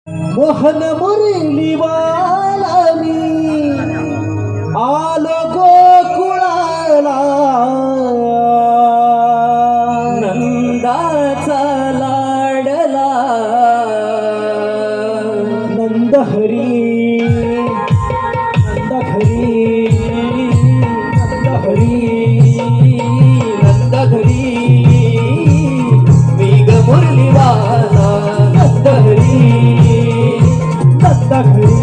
मोहन मुरलीवाला मी आलो गोकुळाला, नंदाचा लाडला नंद हरी नंद हरी नंद हरी नंद घरी मी ग मुरलीवाला नंद हरी नंद हरी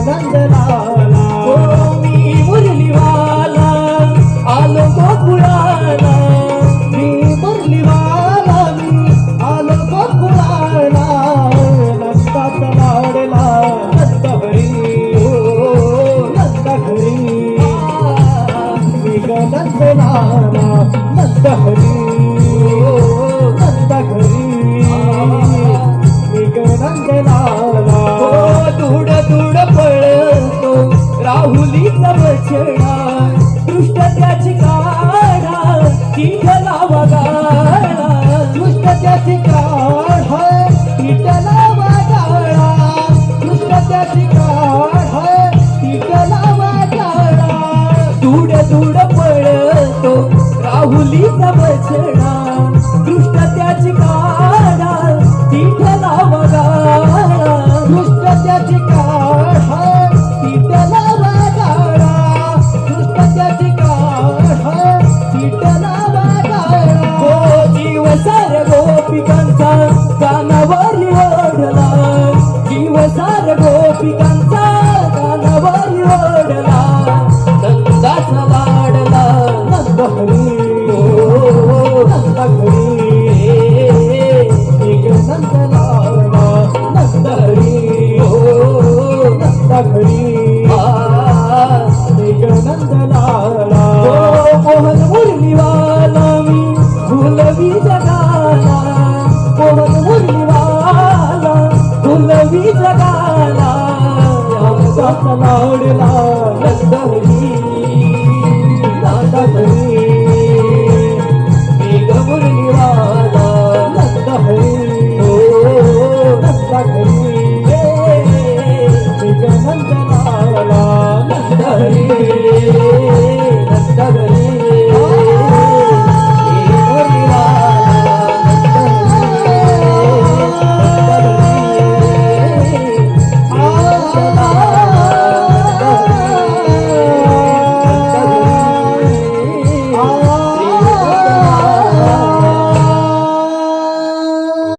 नंदलाला ओ मी मुरलीवाला आलो गोकुळाला, मी मुरलीवाला मी आलो गोकुळाला, नंदाचा लाडला नंद हरी ओ नंद हरी मी नंदलाला नंद हरी नंद हरी मी नंदलाला दूड दूड पळतो राहुलीचा बछडा, दृष्ट त्याची काढा किठला वगाळा, दृष्ट त्याची काढ है विठला वाटाळा, दृष्ट त्याची काढ है विठला वाटाळा, दूड दूड पळतो राहुलीचा बछडा, दृष्ट त्याची काढा किठला वगाळा, दृष्ट त्याची काढ है विठला वाटाळा, दृष्ट त्याची काढ है विठला वाटाळा. हो जीव सार गोपिकांचा कानावरी ओढला, जीव सार गोपिकांचा कानावरी ओढला, नंदाचा लाडला नंद हरी ओ नंद हरी एक नंदलाला नंद हरी ओ नंद हरी एक नंदलाला. मोहन मुरलीवाला मी फुलवी जगाला, मोहन मुरलीवाला फुलवी जगाला, नंदाचा लाडला नंद हरी नंद हरी मी ग मुरलीवाला नंद हरी ओ नंद हरी